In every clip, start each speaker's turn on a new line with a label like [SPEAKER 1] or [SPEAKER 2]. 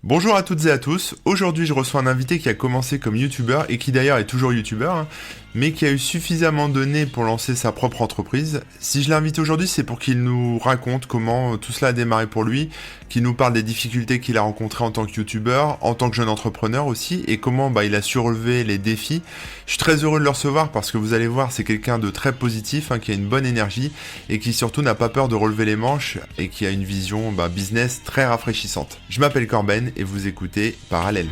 [SPEAKER 1] Bonjour à toutes et à tous, aujourd'hui je reçois un invité qui a commencé comme youtubeur et qui d'ailleurs est toujours youtubeur, mais qui a eu suffisamment donné pour lancer sa propre entreprise. Si je l'ai invité aujourd'hui, c'est pour qu'il nous raconte comment tout cela a démarré pour lui, qu'il nous parle des difficultés qu'il a rencontrées en tant que youtubeur, en tant que jeune entrepreneur aussi, et comment il a su relever les défis. Je suis très heureux de le recevoir parce que vous allez voir, c'est quelqu'un de très positif, qui a une bonne énergie et qui surtout n'a pas peur de relever les manches et qui a une vision business très rafraîchissante. Je m'appelle Corben et vous écoutez Parallèle.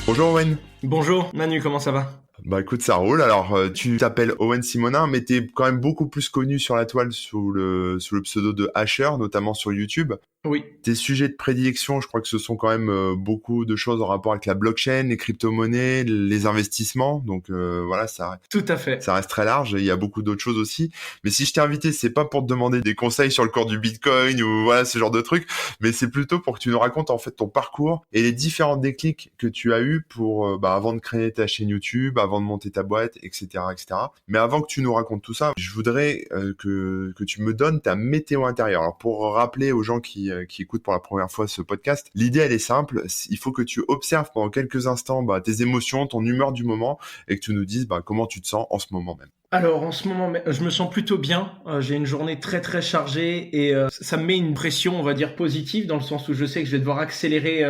[SPEAKER 1] Bonjour Owen.
[SPEAKER 2] Bonjour Manu, comment ça va?
[SPEAKER 1] Écoute, ça roule. Alors tu t'appelles Owen Simonin, mais t'es quand même beaucoup plus connu sur la toile sous le pseudo de Asher, notamment sur YouTube.
[SPEAKER 2] Oui.
[SPEAKER 1] Tes sujets de prédilection, je crois que ce sont quand même beaucoup de choses en rapport avec la blockchain, les crypto-monnaies, les investissements. Donc voilà,
[SPEAKER 2] Tout à fait.
[SPEAKER 1] ça reste très large. Il y a beaucoup d'autres choses aussi. Mais si je t'ai invité, c'est pas pour te demander des conseils sur le cours du Bitcoin ou voilà ce genre de trucs, mais c'est plutôt pour que tu nous racontes en fait ton parcours et les différents déclics que tu as eu pour avant de créer ta chaîne YouTube, avant de monter ta boîte, etc., etc. Mais avant que tu nous racontes tout ça, je voudrais que tu me donnes ta météo intérieure. Alors pour rappeler aux gens qui écoutent pour la première fois ce podcast, l'idée elle est simple, il faut que tu observes pendant quelques instants tes émotions, ton humeur du moment et que tu nous dises comment tu te sens en ce moment même.
[SPEAKER 2] Alors en ce moment, je me sens plutôt bien. J'ai une journée très très chargée et ça me met une pression, on va dire positive, dans le sens où je sais que je vais devoir accélérer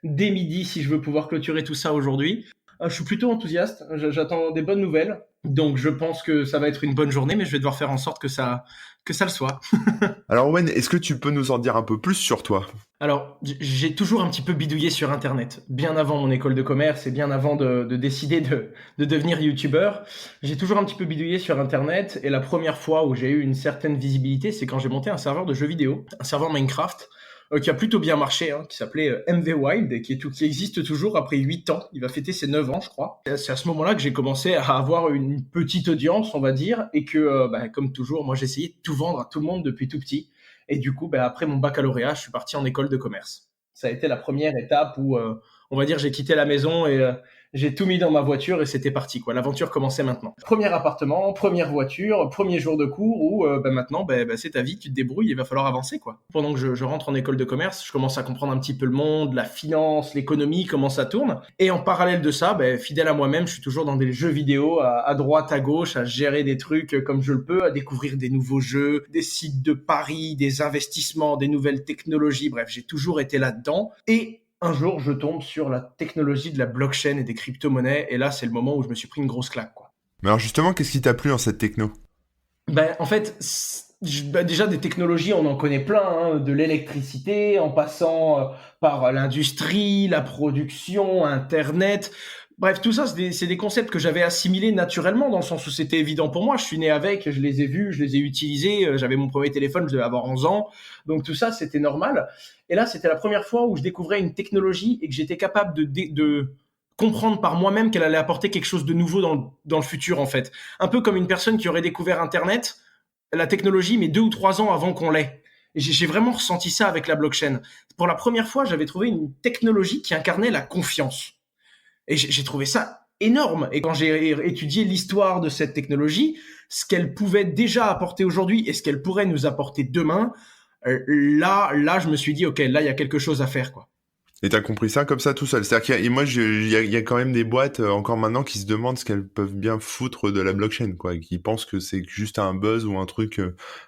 [SPEAKER 2] dès midi si je veux pouvoir clôturer tout ça aujourd'hui. Je suis plutôt enthousiaste, j'attends des bonnes nouvelles, donc je pense que ça va être une bonne journée, mais je vais devoir faire en sorte que ça le soit.
[SPEAKER 1] Alors Owen, est-ce que tu peux nous en dire un peu plus sur toi ?
[SPEAKER 2] Alors, j'ai toujours un petit peu bidouillé sur Internet. Bien avant mon école de commerce et bien avant de décider de devenir youtubeur, j'ai toujours un petit peu bidouillé sur Internet. Et la première fois où j'ai eu une certaine visibilité, c'est quand j'ai monté un serveur de jeux vidéo, un serveur Minecraft, qui a plutôt bien marché, qui s'appelait MV Wild, et qui existe toujours après 8 ans. Il va fêter ses 9 ans, je crois. Et c'est à ce moment-là que j'ai commencé à avoir une petite audience, on va dire, et que, comme toujours, moi j'essayais de tout vendre à tout le monde depuis tout petit. Et du coup, après mon baccalauréat, je suis parti en école de commerce. Ça a été la première étape où, on va dire, j'ai quitté la maison et j'ai tout mis dans ma voiture et c'était parti, quoi. L'aventure commençait maintenant. Premier appartement, première voiture, premier jour de cours où maintenant, c'est ta vie, tu te débrouilles, il va falloir avancer, quoi. Pendant que je rentre en école de commerce, je commence à comprendre un petit peu le monde, la finance, l'économie, comment ça tourne. Et en parallèle de ça, fidèle à moi-même, je suis toujours dans des jeux vidéo à droite, à gauche, à gérer des trucs comme je le peux, à découvrir des nouveaux jeux, des sites de paris, des investissements, des nouvelles technologies. Bref, j'ai toujours été là-dedans. Et un jour, je tombe sur la technologie de la blockchain et des crypto-monnaies, et là, c'est le moment où je me suis pris une grosse claque, quoi.
[SPEAKER 1] Mais alors justement, qu'est-ce qui t'a plu dans cette techno ?
[SPEAKER 2] En fait, déjà des technologies, on en connaît plein, de l'électricité, en passant par l'industrie, la production, Internet. Bref, tout ça, c'est des concepts que j'avais assimilés naturellement, dans le sens où c'était évident pour moi. Je suis né avec, je les ai vus, je les ai utilisés. J'avais mon premier téléphone, je devais avoir 11 ans. Donc tout ça, c'était normal. Et là, c'était la première fois où je découvrais une technologie et que j'étais capable de comprendre par moi-même qu'elle allait apporter quelque chose de nouveau dans le futur, en fait. Un peu comme une personne qui aurait découvert Internet, la technologie, mais 2 ou 3 ans avant qu'on l'ait. Et j'ai vraiment ressenti ça avec la blockchain. Pour la première fois, j'avais trouvé une technologie qui incarnait la confiance. Et j'ai trouvé ça énorme. Et quand j'ai étudié l'histoire de cette technologie, ce qu'elle pouvait déjà apporter aujourd'hui et ce qu'elle pourrait nous apporter demain, là, je me suis dit, OK, là, il y a quelque chose à faire, quoi.
[SPEAKER 1] Et t'as compris ça comme ça tout seul. C'est-à-dire il y a quand même des boîtes encore maintenant qui se demandent ce qu'elles peuvent bien foutre de la blockchain, quoi, qui pensent que c'est juste un buzz ou un truc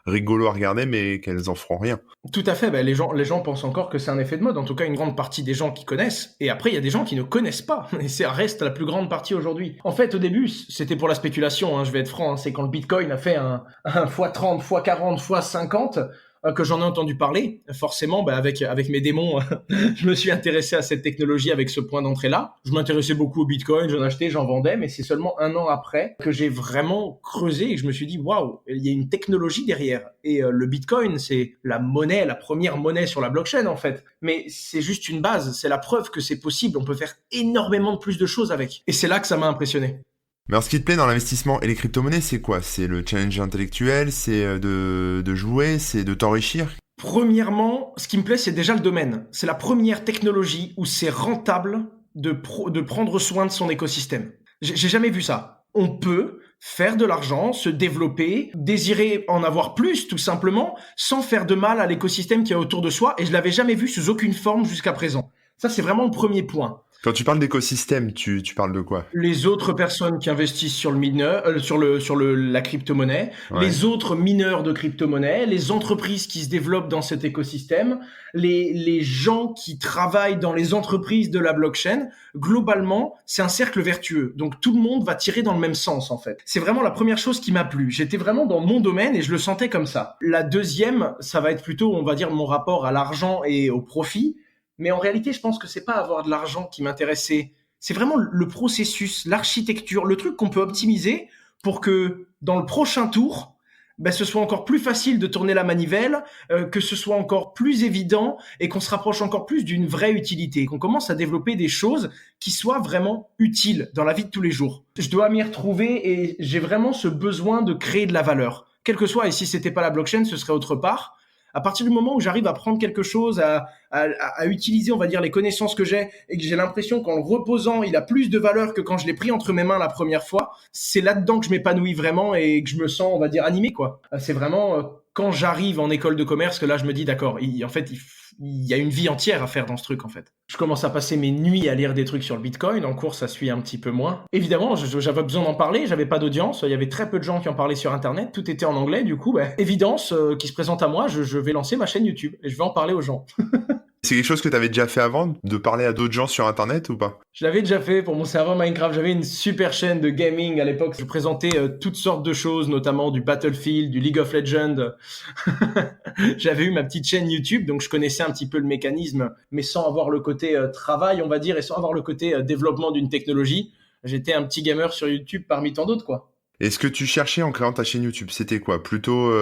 [SPEAKER 1] rigolo à regarder, mais qu'elles en feront rien.
[SPEAKER 2] Tout à fait. Les gens pensent encore que c'est un effet de mode. En tout cas, une grande partie des gens qui connaissent. Et après, il y a des gens qui ne connaissent pas. Et ça reste la plus grande partie aujourd'hui. En fait, au début, c'était pour la spéculation. Je vais être franc. C'est quand le Bitcoin a fait un x30, x40, x50. Que j'en ai entendu parler, forcément, avec mes démons, je me suis intéressé à cette technologie avec ce point d'entrée-là. Je m'intéressais beaucoup au Bitcoin, j'en achetais, j'en vendais, mais c'est seulement 1 an après que j'ai vraiment creusé et que je me suis dit, waouh, il y a une technologie derrière. Et le Bitcoin, c'est la première monnaie sur la blockchain, en fait. Mais c'est juste une base, c'est la preuve que c'est possible, on peut faire énormément de plus de choses avec. Et c'est là que ça m'a impressionné.
[SPEAKER 1] Mais alors, ce qui te plaît dans l'investissement et les crypto-monnaies, c'est quoi ? C'est le challenge intellectuel, c'est de jouer, c'est de t'enrichir ?
[SPEAKER 2] Premièrement, ce qui me plaît, c'est déjà le domaine. C'est la première technologie où c'est rentable de prendre soin de son écosystème. J'ai jamais vu ça. On peut faire de l'argent, se développer, désirer en avoir plus, tout simplement, sans faire de mal à l'écosystème qui est autour de soi. Et je l'avais jamais vu sous aucune forme jusqu'à présent. Ça, c'est vraiment le premier point.
[SPEAKER 1] Quand tu parles d'écosystème, tu parles de quoi?
[SPEAKER 2] Les autres personnes qui investissent sur le mineur, la crypto-monnaie,
[SPEAKER 1] Ouais.
[SPEAKER 2] les autres mineurs de crypto-monnaie, les entreprises qui se développent dans cet écosystème, les gens qui travaillent dans les entreprises de la blockchain, globalement, c'est un cercle vertueux. Donc tout le monde va tirer dans le même sens, en fait. C'est vraiment la première chose qui m'a plu. J'étais vraiment dans mon domaine et je le sentais comme ça. La deuxième, ça va être plutôt, on va dire, mon rapport à l'argent et au profit. Mais en réalité, je pense que c'est pas avoir de l'argent qui m'intéressait. C'est vraiment le processus, l'architecture, le truc qu'on peut optimiser pour que dans le prochain tour, ce soit encore plus facile de tourner la manivelle, que ce soit encore plus évident et qu'on se rapproche encore plus d'une vraie utilité, qu'on commence à développer des choses qui soient vraiment utiles dans la vie de tous les jours. Je dois m'y retrouver et j'ai vraiment ce besoin de créer de la valeur. Quel que soit, et si c'était pas la blockchain, ce serait autre part. À partir du moment où j'arrive à prendre quelque chose, à utiliser, on va dire, les connaissances que j'ai et que j'ai l'impression qu'en le reposant, il a plus de valeur que quand je l'ai pris entre mes mains la première fois, c'est là-dedans que je m'épanouis vraiment et que je me sens, on va dire, animé, quoi. C'est vraiment quand j'arrive en école de commerce que là, je me dis, d'accord, il y a une vie entière à faire dans ce truc, en fait. Je commence à passer mes nuits à lire des trucs sur le Bitcoin. En cours, ça suit un petit peu moins. Évidemment, j'avais besoin d'en parler. J'avais pas d'audience. Il y avait très peu de gens qui en parlaient sur Internet. Tout était en anglais. Du coup, évidence qui se présente à moi. Je vais lancer ma chaîne YouTube et je vais en parler aux gens.
[SPEAKER 1] C'est quelque chose que tu avais déjà fait avant, de parler à d'autres gens sur Internet ou pas?
[SPEAKER 2] Je l'avais déjà fait pour mon serveur Minecraft. J'avais une super chaîne de gaming à l'époque. Je présentais toutes sortes de choses, notamment du Battlefield, du League of Legends. J'avais eu ma petite chaîne YouTube, donc je connaissais un petit peu le mécanisme, mais sans avoir le côté travail, on va dire, et sans avoir le côté développement d'une technologie. J'étais un petit gamer sur YouTube parmi tant d'autres, quoi.
[SPEAKER 1] Et ce que tu cherchais en créant ta chaîne YouTube, c'était quoi? Plutôt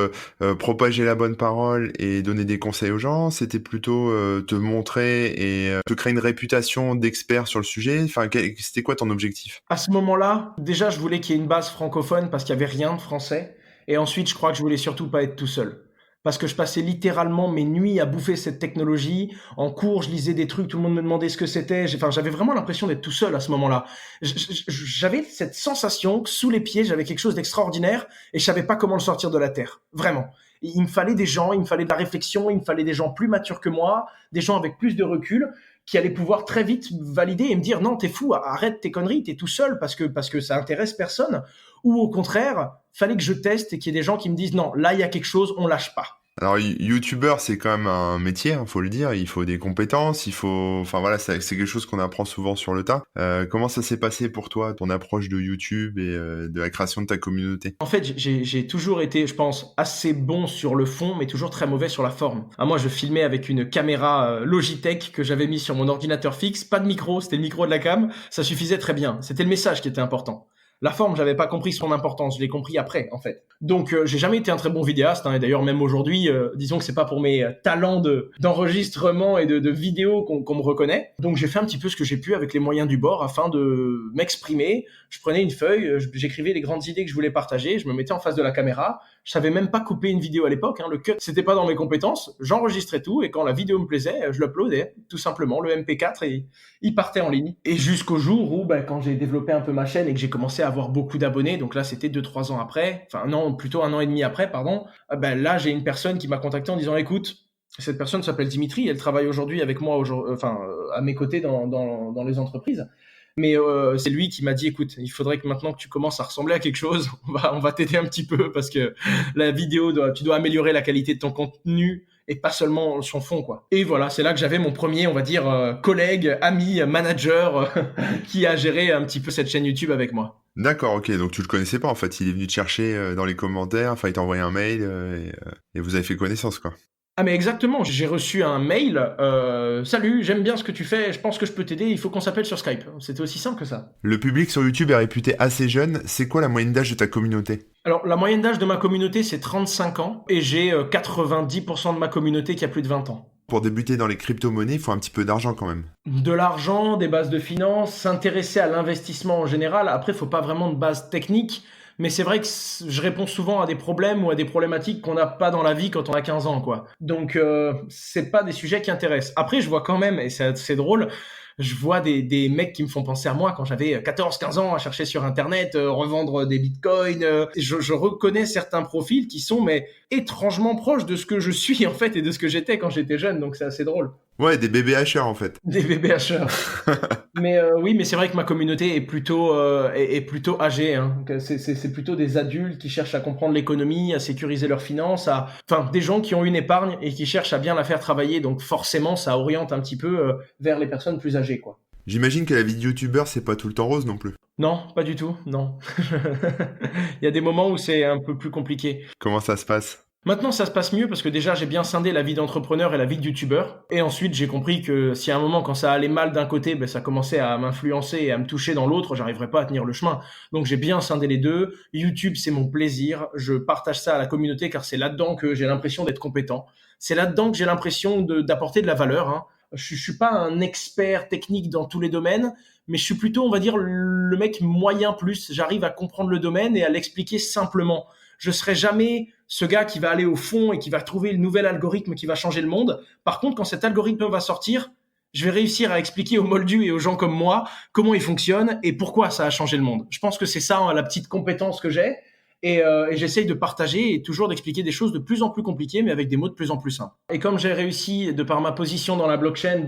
[SPEAKER 1] propager la bonne parole et donner des conseils aux gens? C'était plutôt te montrer et te créer une réputation d'expert sur le sujet? Enfin, c'était quoi ton objectif?
[SPEAKER 2] À ce moment-là, déjà, je voulais qu'il y ait une base francophone parce qu'il y avait rien de français. Et ensuite, je crois que je voulais surtout pas être tout seul. Parce que je passais littéralement mes nuits à bouffer cette technologie. En cours, je lisais des trucs, tout le monde me demandait ce que c'était. J'avais vraiment l'impression d'être tout seul à ce moment-là. J'avais cette sensation que sous les pieds, j'avais quelque chose d'extraordinaire et je savais pas comment le sortir de la terre. Vraiment. Il me fallait des gens, il me fallait de la réflexion, il me fallait des gens plus matures que moi, des gens avec plus de recul qui allaient pouvoir très vite valider et me dire non, t'es fou, arrête tes conneries, t'es tout seul parce que ça intéresse personne. Ou au contraire, fallait que je teste et qu'il y ait des gens qui me disent non, là il y a quelque chose, on lâche pas.
[SPEAKER 1] Alors, YouTubeur, c'est quand même un métier, faut le dire. Il faut des compétences, enfin voilà, c'est quelque chose qu'on apprend souvent sur le tas. Comment ça s'est passé pour toi, ton approche de YouTube et de la création de ta communauté?
[SPEAKER 2] En fait, j'ai toujours été, je pense, assez bon sur le fond, mais toujours très mauvais sur la forme. Moi, je filmais avec une caméra Logitech que j'avais mis sur mon ordinateur fixe, pas de micro, c'était le micro de la cam, ça suffisait très bien. C'était le message qui était important. La forme, j'avais pas compris son importance, je l'ai compris après, en fait. Donc, j'ai jamais été un très bon vidéaste, et d'ailleurs, même aujourd'hui, disons que c'est pas pour mes talents d'enregistrement et de vidéo qu'on me reconnaît. Donc, j'ai fait un petit peu ce que j'ai pu avec les moyens du bord afin de m'exprimer. Je prenais une feuille, j'écrivais les grandes idées que je voulais partager, je me mettais en face de la caméra. Je savais même pas couper une vidéo à l'époque, le cut, c'était pas dans mes compétences. J'enregistrais tout et quand la vidéo me plaisait, je l'uploadais, tout simplement, le MP4 et il partait en ligne. Et jusqu'au jour où, quand j'ai développé un peu ma chaîne et que j'ai commencé à avoir beaucoup d'abonnés, donc là c'était 2-3 ans après, enfin non, plutôt 1 an et demi après, pardon, là j'ai une personne qui m'a contacté en disant écoute, cette personne s'appelle Dimitri, elle travaille aujourd'hui avec moi, à mes côtés dans les entreprises. Mais c'est lui qui m'a dit écoute, il faudrait que maintenant que tu commences à ressembler à quelque chose, on va t'aider un petit peu parce que la vidéo, tu dois améliorer la qualité de ton contenu et pas seulement son fond, quoi. Et voilà, c'est là que j'avais mon premier, on va dire, collègue, ami, manager qui a géré un petit peu cette chaîne YouTube avec moi.
[SPEAKER 1] D'accord, ok, donc tu le connaissais pas en fait, il est venu te chercher dans les commentaires, enfin il t'a envoyé un mail et vous avez fait connaissance, quoi.
[SPEAKER 2] Ah mais exactement, j'ai reçu un mail, salut, j'aime bien ce que tu fais, je pense que je peux t'aider, il faut qu'on s'appelle sur Skype. C'était aussi simple que ça.
[SPEAKER 1] Le public sur YouTube est réputé assez jeune, c'est quoi la moyenne d'âge de ta communauté?
[SPEAKER 2] Alors la moyenne d'âge de ma communauté c'est 35 ans et j'ai 90% de ma communauté qui a plus de 20 ans.
[SPEAKER 1] Pour débuter dans les crypto-monnaies, il faut un petit peu d'argent quand même.
[SPEAKER 2] De l'argent, des bases de finances, s'intéresser à l'investissement en général. Après, il faut pas vraiment de base technique, Mais c'est vrai que je réponds souvent à des problèmes ou à des problématiques qu'on n'a pas dans la vie quand on a 15 ans, quoi. Donc, c'est pas des sujets qui intéressent. Après, je vois quand même, et c'est drôle, je vois des mecs qui me font penser à moi quand j'avais 14-15 ans à chercher sur Internet, revendre des bitcoins. Je reconnais certains profils qui sont mais étrangement proches de ce que je suis en fait et de ce que j'étais quand j'étais jeune, donc c'est assez drôle.
[SPEAKER 1] Ouais, des bébés hacheurs en fait.
[SPEAKER 2] Des bébés hacheurs. Mais oui, mais c'est vrai que ma communauté est plutôt âgée. Hein. C'est plutôt des adultes qui cherchent à comprendre l'économie, à sécuriser leurs finances, enfin des gens qui ont une épargne et qui cherchent à bien la faire travailler. Donc forcément, ça oriente un petit peu vers les personnes plus âgées, quoi.
[SPEAKER 1] J'imagine que la vie de youtubeur, c'est pas tout le temps rose non plus.
[SPEAKER 2] Non, pas du tout, non. Il y a des moments où c'est un peu plus compliqué.
[SPEAKER 1] Comment ça se passe?
[SPEAKER 2] Maintenant, ça se passe mieux parce que déjà, j'ai bien scindé la vie d'entrepreneur et la vie de youtubeur. Et ensuite, j'ai compris que si à un moment, quand ça allait mal d'un côté, ben, ça commençait à m'influencer et à me toucher dans l'autre, j'arriverais pas à tenir le chemin. Donc, j'ai bien scindé les deux. YouTube, c'est mon plaisir. Je partage ça à la communauté car c'est là-dedans que j'ai l'impression d'être compétent. C'est là-dedans que j'ai l'impression d'apporter de la valeur, hein. Je suis pas un expert technique dans tous les domaines, mais je suis plutôt, on va dire, le mec moyen plus. J'arrive à comprendre le domaine et à l'expliquer simplement. Je serai jamais ce gars qui va aller au fond et qui va trouver le nouvel algorithme qui va changer le monde. Par contre, quand cet algorithme va sortir, je vais réussir à expliquer aux moldus et aux gens comme moi comment il fonctionne et pourquoi ça a changé le monde. Je pense que c'est ça, hein, la petite compétence que j'ai. Et j'essaye de partager et toujours d'expliquer des choses de plus en plus compliquées, mais avec des mots de plus en plus simples. Et comme j'ai réussi, de par ma position dans la blockchain,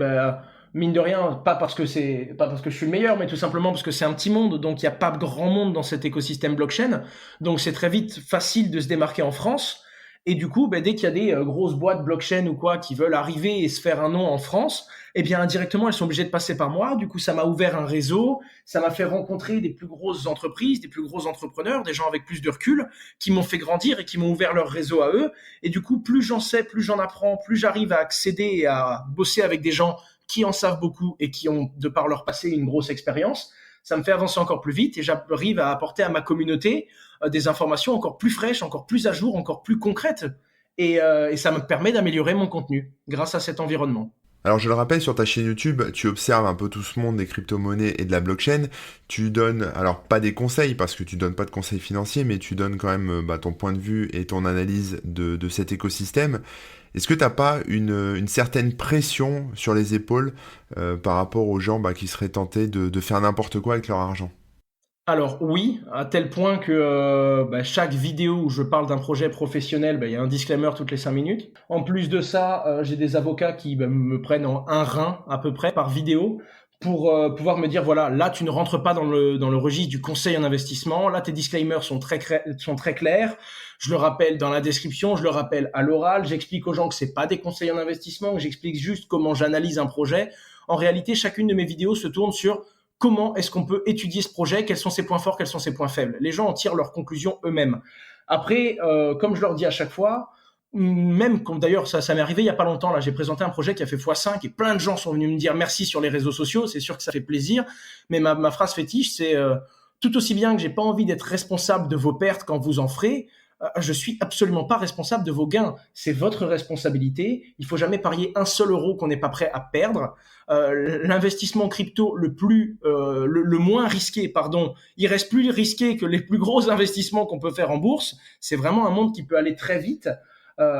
[SPEAKER 2] mine de rien, pas parce que je suis le meilleur, mais tout simplement parce que c'est un petit monde, donc il n'y a pas grand monde dans cet écosystème blockchain. Donc c'est très vite facile de se démarquer en France. Et du coup, dès qu'il y a des grosses boîtes blockchain ou quoi qui veulent arriver et se faire un nom en France, eh bien indirectement, elles sont obligées de passer par moi. Du coup, ça m'a ouvert un réseau, ça m'a fait rencontrer des plus grosses entreprises, des plus gros entrepreneurs, des gens avec plus de recul, qui m'ont fait grandir et qui m'ont ouvert leur réseau à eux. Et du coup, plus j'en sais, plus j'en apprends, plus j'arrive à accéder et à bosser avec des gens qui en savent beaucoup et qui ont, de par leur passé, une grosse expérience. Ça me fait avancer encore plus vite et j'arrive à apporter à ma communauté des informations encore plus fraîches, encore plus à jour, encore plus concrètes. Et ça me permet d'améliorer mon contenu grâce à cet environnement.
[SPEAKER 1] Alors je le rappelle, sur ta chaîne YouTube, tu observes un peu tout ce monde des crypto-monnaies et de la blockchain. Tu donnes, alors pas des conseils, parce que tu donnes pas de conseils financiers, mais tu donnes quand même ton point de vue et ton analyse de cet écosystème. Est-ce que t'as pas une certaine pression sur les épaules par rapport aux gens qui seraient tentés de faire n'importe quoi avec leur argent?
[SPEAKER 2] Alors oui, à tel point que chaque vidéo où je parle d'un projet professionnel, il y a un disclaimer toutes les 5 minutes. En plus de ça, j'ai des avocats qui me prennent en un rein à peu près par vidéo pour pouvoir me dire, voilà, là tu ne rentres pas dans le registre du conseil en investissement, là tes disclaimers sont très clairs. Je le rappelle dans la description, je le rappelle à l'oral, j'explique aux gens que c'est pas des conseils en investissement, que j'explique juste comment j'analyse un projet. En réalité, chacune de mes vidéos se tourne sur comment est-ce qu'on peut étudier ce projet, quels sont ses points forts, quels sont ses points faibles. Les gens en tirent leurs conclusions eux-mêmes. Après, comme je leur dis à chaque fois, même comme d'ailleurs ça m'est arrivé il y a pas longtemps, là j'ai présenté un projet qui a fait x5 et plein de gens sont venus me dire merci sur les réseaux sociaux, c'est sûr que ça fait plaisir, mais ma phrase fétiche c'est tout aussi bien que j'ai pas envie d'être responsable de vos pertes quand vous en ferez, je suis absolument pas responsable de vos gains. C'est votre responsabilité. Il faut jamais parier un seul euro qu'on n'est pas prêt à perdre. L'investissement crypto le moins risqué, pardon, il reste plus risqué que les plus gros investissements qu'on peut faire en bourse. C'est vraiment un monde qui peut aller très vite.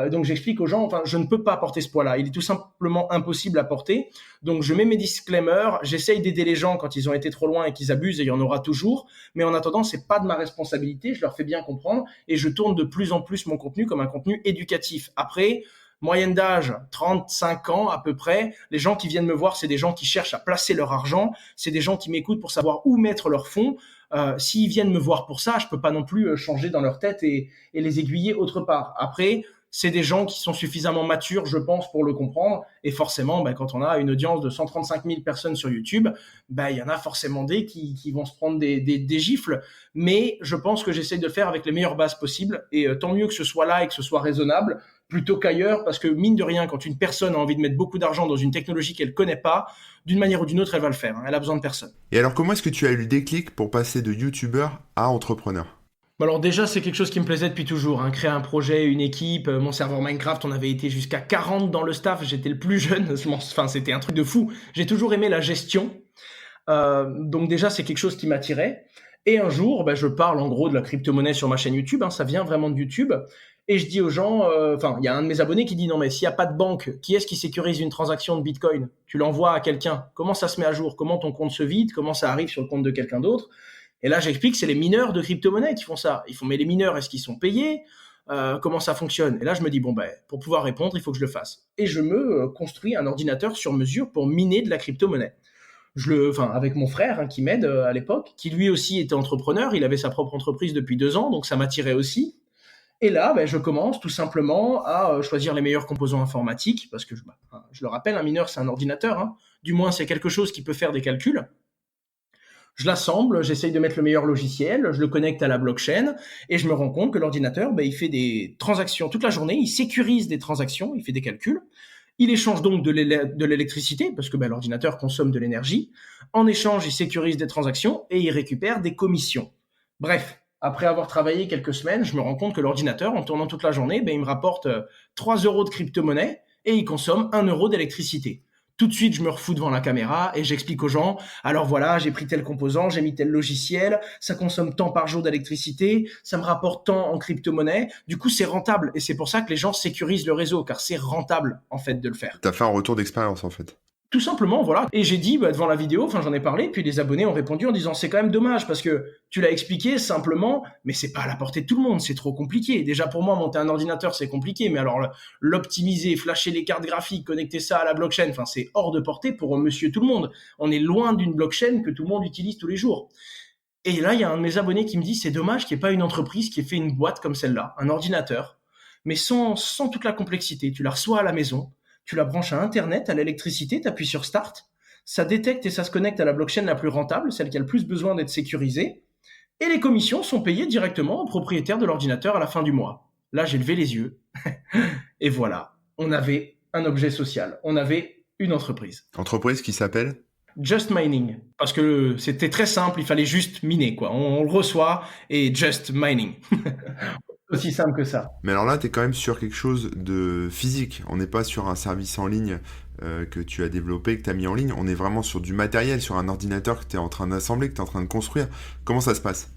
[SPEAKER 2] Donc j'explique aux gens, je ne peux pas porter ce poids-là. Il est tout simplement impossible à porter. Donc je mets mes disclaimers, j'essaye d'aider les gens quand ils ont été trop loin et qu'ils abusent, et il y en aura toujours. Mais en attendant, c'est pas de ma responsabilité. Je leur fais bien comprendre et je tourne de plus en plus mon contenu comme un contenu éducatif. Après, moyenne d'âge 35 ans à peu près. Les gens qui viennent me voir, c'est des gens qui cherchent à placer leur argent. C'est des gens qui m'écoutent pour savoir où mettre leurs fonds. S'ils viennent me voir pour ça, je peux pas non plus changer dans leur tête et les aiguiller autre part. Après, c'est des gens qui sont suffisamment matures, je pense, pour le comprendre. Et forcément, quand on a une audience de 135 000 personnes sur YouTube, il y en a forcément des qui vont se prendre des gifles. Mais je pense que j'essaie de le faire avec les meilleures bases possibles. Et tant mieux que ce soit là et que ce soit raisonnable, plutôt qu'ailleurs, parce que mine de rien, quand une personne a envie de mettre beaucoup d'argent dans une technologie qu'elle connaît pas, d'une manière ou d'une autre, elle va le faire. Elle a besoin de personne.
[SPEAKER 1] Et alors, comment est-ce que tu as eu le déclic pour passer de youtubeur à entrepreneur?
[SPEAKER 2] Alors déjà, c'est quelque chose qui me plaisait depuis toujours, hein. Créer un projet, une équipe, mon serveur Minecraft, on avait été jusqu'à 40 dans le staff, j'étais le plus jeune, c'était un truc de fou. J'ai toujours aimé la gestion, donc déjà c'est quelque chose qui m'attirait. Et un jour, je parle en gros de la crypto-monnaie sur ma chaîne YouTube, hein, ça vient vraiment de YouTube. Et je dis aux gens, il y a un de mes abonnés qui dit non mais s'il n'y a pas de banque, qui est-ce qui sécurise une transaction de Bitcoin? Tu l'envoies à quelqu'un. Comment ça se met à jour? Comment ton compte se vide? Comment ça arrive sur le compte de quelqu'un d'autre? Et là, j'explique que c'est les mineurs de crypto-monnaie qui font ça. Ils font mais les mineurs, est-ce qu'ils sont payés? Comment ça fonctionne? Et là, je me dis pour pouvoir répondre, il faut que je le fasse. Et je me construis un ordinateur sur mesure pour miner de la crypto-monnaie. Avec mon frère qui m'aide à l'époque, qui lui aussi était entrepreneur, il avait sa propre entreprise depuis 2 ans, donc ça m'attirait aussi. Et là, je commence tout simplement à choisir les meilleurs composants informatiques, parce que je le rappelle, un mineur c'est un ordinateur, hein. Du moins c'est quelque chose qui peut faire des calculs. Je l'assemble, j'essaye de mettre le meilleur logiciel, je le connecte à la blockchain, et je me rends compte que l'ordinateur, il fait des transactions toute la journée, il sécurise des transactions, il fait des calculs. Il échange donc de l'électricité, parce que l'ordinateur consomme de l'énergie. En échange, il sécurise des transactions et il récupère des commissions. Bref, après avoir travaillé quelques semaines, je me rends compte que l'ordinateur, en tournant toute la journée, il me rapporte 3 euros de crypto-monnaie et il consomme 1 euro d'électricité. Tout de suite, je me refous devant la caméra et j'explique aux gens, alors voilà, j'ai pris tel composant, j'ai mis tel logiciel, ça consomme tant par jour d'électricité, ça me rapporte tant en crypto-monnaie, du coup c'est rentable et c'est pour ça que les gens sécurisent le réseau, car c'est rentable en fait de le faire.
[SPEAKER 1] T'as fait un retour d'expérience en fait.
[SPEAKER 2] Tout simplement, voilà. Et j'ai dit devant la vidéo, j'en ai parlé, puis les abonnés ont répondu en disant c'est quand même dommage parce que tu l'as expliqué simplement, mais c'est pas à la portée de tout le monde, c'est trop compliqué. Déjà pour moi, monter un ordinateur c'est compliqué, mais alors l'optimiser, flasher les cartes graphiques, connecter ça à la blockchain, c'est hors de portée pour monsieur tout le monde. On est loin d'une blockchain que tout le monde utilise tous les jours. Et là, il y a un de mes abonnés qui me dit c'est dommage qu'il n'y ait pas une entreprise qui ait fait une boîte comme celle-là, un ordinateur, mais sans toute la complexité. Tu la reçois à la maison. Tu la branches à Internet, à l'électricité, tu appuies sur Start, ça détecte et ça se connecte à la blockchain la plus rentable, celle qui a le plus besoin d'être sécurisée, et les commissions sont payées directement au propriétaire de l'ordinateur à la fin du mois. Là, j'ai levé les yeux, et voilà, on avait un objet social, on avait une entreprise.
[SPEAKER 1] Entreprise qui s'appelle
[SPEAKER 2] Just Mining, parce que c'était très simple, il fallait juste miner, quoi. On le reçoit, et Just Mining. Aussi simple que ça.
[SPEAKER 1] Mais alors là, tu es quand même sur quelque chose de physique. On n'est pas sur un service en ligne que tu as développé, que tu as mis en ligne. On est vraiment sur du matériel, sur un ordinateur que tu es en train d'assembler, que tu es en train de construire. Comment ça se passe?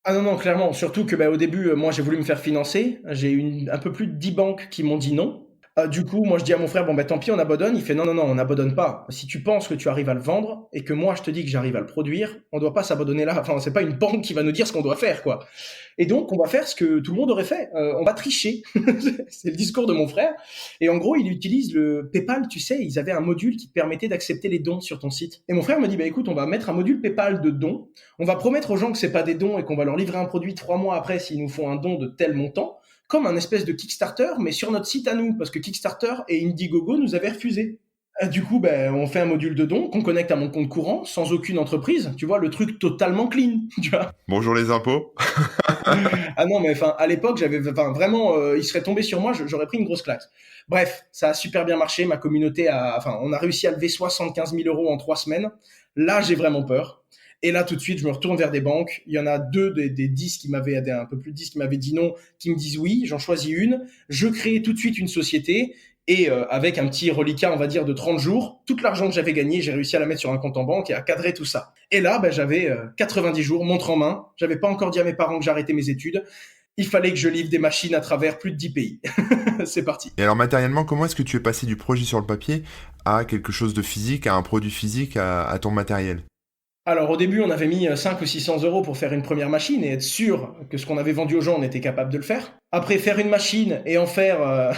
[SPEAKER 2] Ah non, clairement. Surtout que au début, moi, j'ai voulu me faire financer. J'ai eu un peu plus de 10 banques qui m'ont dit non. Du coup, moi, je dis à mon frère, tant pis, on abandonne. Il fait non, on n'abandonne pas. Si tu penses que tu arrives à le vendre et que moi, je te dis que j'arrive à le produire, on ne doit pas s'abandonner là. C'est pas une banque qui va nous dire ce qu'on doit faire, quoi. Et donc, on va faire ce que tout le monde aurait fait. On va tricher. C'est le discours de mon frère. Et en gros, il utilise le PayPal, tu sais, ils avaient un module qui te permettait d'accepter les dons sur ton site. Et mon frère me dit, écoute, on va mettre un module PayPal de dons. On va promettre aux gens que c'est pas des dons et qu'on va leur livrer un produit 3 mois après s'ils nous font un don de tel montant, comme un espèce de Kickstarter, mais sur notre site à nous, parce que Kickstarter et Indiegogo nous avaient refusé. Du coup, on fait un module de don qu'on connecte à mon compte courant, sans aucune entreprise. Tu vois, le truc totalement clean, tu vois.
[SPEAKER 1] Bonjour les impôts.
[SPEAKER 2] Ah non, mais à l'époque, vraiment, il serait tombé sur moi, j'aurais pris une grosse claque. Bref, ça a super bien marché. Ma communauté on a réussi à lever 75 000 euros en 3 semaines. Là, j'ai vraiment peur. Et là, tout de suite, je me retourne vers des banques. Il y en a 2 des 10 qui m'avaient, un peu plus de 10 qui m'avaient dit non, qui me disent oui. J'en choisis une. Je crée tout de suite une société. Et avec un petit reliquat, on va dire, de 30 jours, tout l'argent que j'avais gagné, j'ai réussi à la mettre sur un compte en banque et à cadrer tout ça. Et là, j'avais 90 jours, montre en main. J'avais pas encore dit à mes parents que j'arrêtais mes études. Il fallait que je livre des machines à travers plus de 10 pays. C'est parti.
[SPEAKER 1] Et alors matériellement, comment est-ce que tu es passé du projet sur le papier à quelque chose de physique, à un produit physique, à ton matériel?
[SPEAKER 2] Alors au début, on avait mis 500 ou 600 euros pour faire une première machine et être sûr que ce qu'on avait vendu aux gens, on était capable de le faire. Après, faire une machine et en faire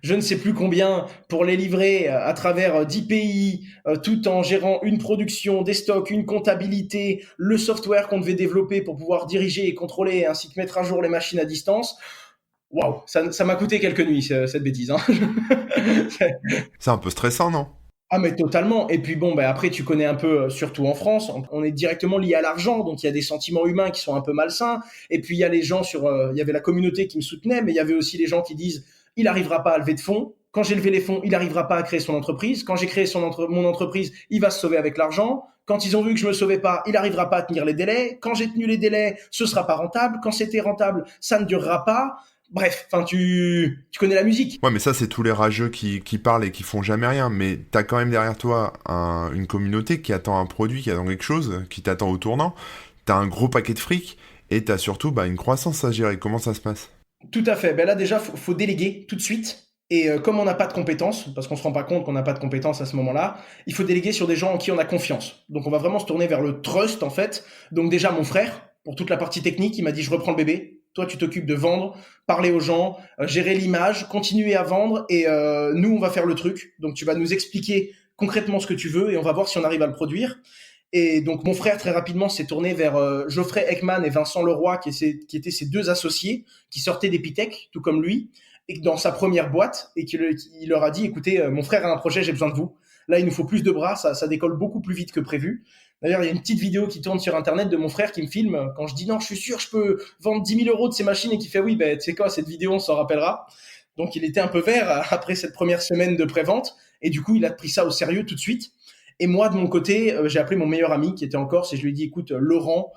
[SPEAKER 2] je ne sais plus combien pour les livrer à travers 10 pays, tout en gérant une production, des stocks, une comptabilité, le software qu'on devait développer pour pouvoir diriger et contrôler ainsi que mettre à jour les machines à distance. Waouh, ça m'a coûté quelques nuits, cette bêtise. Hein.
[SPEAKER 1] C'est un peu stressant, non?
[SPEAKER 2] Ah mais totalement. Et puis après tu connais un peu, surtout en France, on est directement lié à l'argent, donc il y a des sentiments humains qui sont un peu malsains. Et puis il y a les gens il y avait la communauté qui me soutenait, mais il y avait aussi les gens qui disent il arrivera pas à lever de fonds. Quand j'ai levé les fonds, il arrivera pas à créer son entreprise. Quand j'ai créé mon entreprise, il va se sauver avec l'argent. Quand ils ont vu que je me sauvais pas, il arrivera pas à tenir les délais. Quand j'ai tenu les délais, ce sera pas rentable. Quand c'était rentable, ça ne durera pas. Bref, tu connais la musique.
[SPEAKER 1] Ouais, mais ça, c'est tous les rageux qui parlent et qui font jamais rien. Mais t'as quand même derrière toi une communauté qui attend un produit, qui attend quelque chose, qui t'attend au tournant. t'as un gros paquet de fric et t'as surtout une croissance à gérer. Comment ça se passe?
[SPEAKER 2] Tout à fait. Ben là, déjà, faut déléguer tout de suite. Et comme on n'a pas de compétences, parce qu'on se rend pas compte qu'on n'a pas de compétences à ce moment-là, il faut déléguer sur des gens en qui on a confiance. Donc on va vraiment se tourner vers le trust en fait. Donc déjà mon frère, pour toute la partie technique, il m'a dit je reprends le bébé. Toi tu t'occupes de vendre, parler aux gens, gérer l'image, continuer à vendre et nous on va faire le truc. Donc tu vas nous expliquer concrètement ce que tu veux et on va voir si on arrive à le produire. Et donc mon frère très rapidement s'est tourné vers Geoffrey Ekman et Vincent Leroy qui étaient ses deux associés qui sortaient d'Epitech tout comme lui et dans sa première boîte et qu'il leur a dit écoutez mon frère a un projet, j'ai besoin de vous. Là il nous faut plus de bras, ça décolle beaucoup plus vite que prévu. D'ailleurs il y a une petite vidéo qui tourne sur internet de mon frère qui me filme quand je dis non je suis sûr je peux vendre 10 000 euros de ces machines et qui fait oui ben tu sais quoi cette vidéo on s'en rappellera. Donc il était un peu vert après cette première semaine de pré-vente et du coup il a pris ça au sérieux tout de suite. Et moi, de mon côté, j'ai appelé mon meilleur ami qui était en Corse et je lui ai dit, écoute, Laurent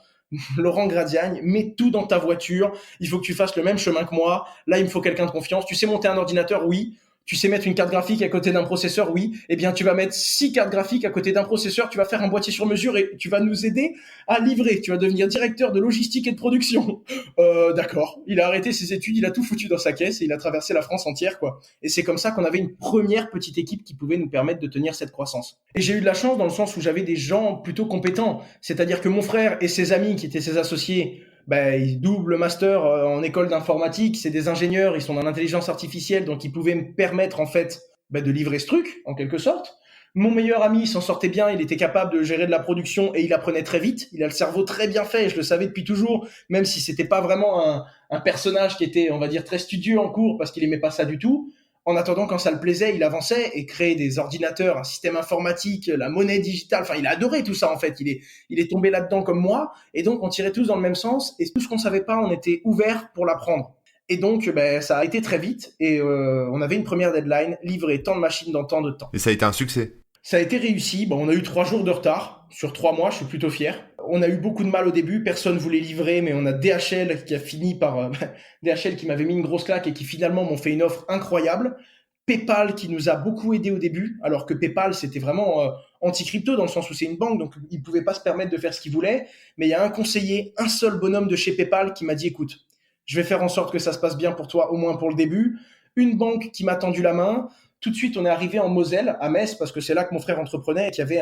[SPEAKER 2] Gradiagne, mets tout dans ta voiture. Il faut que tu fasses le même chemin que moi. Là, il me faut quelqu'un de confiance. Tu sais monter un ordinateur? Oui. Tu sais mettre une carte graphique à côté d'un processeur? Oui. Eh bien, tu vas mettre 6 cartes graphiques à côté d'un processeur. Tu vas faire un boîtier sur mesure et tu vas nous aider à livrer. Tu vas devenir directeur de logistique et de production. D'accord. Il a arrêté ses études, il a tout foutu dans sa caisse et il a traversé la France entière, quoi. Et c'est comme ça qu'on avait une première petite équipe qui pouvait nous permettre de tenir cette croissance. Et j'ai eu de la chance dans le sens où j'avais des gens plutôt compétents. C'est-à-dire que mon frère et ses amis qui étaient ses associés, ils double master en école d'informatique, c'est des ingénieurs, ils sont dans l'intelligence artificielle, donc ils pouvaient me permettre en fait de livrer ce truc, en quelque sorte. Mon meilleur ami s'en sortait bien, il était capable de gérer de la production et il apprenait très vite. Il a le cerveau très bien fait, je le savais depuis toujours, même si c'était pas vraiment un personnage qui était, on va dire, très studieux en cours parce qu'il aimait pas ça du tout. En attendant, quand ça le plaisait, il avançait et créait des ordinateurs, un système informatique, la monnaie digitale. Enfin, il a adoré tout ça, en fait. Il est tombé là-dedans comme moi. Et donc, on tirait tous dans le même sens. Et tout ce qu'on savait pas, on était ouvert pour l'apprendre. Et donc, ça a été très vite. Et on avait une première deadline, livrer tant de machines dans tant de temps.
[SPEAKER 1] Et ça a été un succès.
[SPEAKER 2] Ça a été réussi. Bon, on a eu 3 jours de retard sur 3 mois. Je suis plutôt fier. On a eu beaucoup de mal au début. Personne voulait livrer, mais on a DHL qui a fini par DHL qui m'avait mis une grosse claque et qui finalement m'ont fait une offre incroyable. PayPal qui nous a beaucoup aidé au début, alors que PayPal c'était vraiment anti-crypto dans le sens où c'est une banque, donc ils pouvaient pas se permettre de faire ce qu'ils voulaient. Mais il y a un conseiller, un seul bonhomme de chez PayPal qui m'a dit écoute, je vais faire en sorte que ça se passe bien pour toi, au moins pour le début. Une banque qui m'a tendu la main. Tout de suite, on est arrivé en Moselle, à Metz, parce que c'est là que mon frère entreprenait et qu'il y avait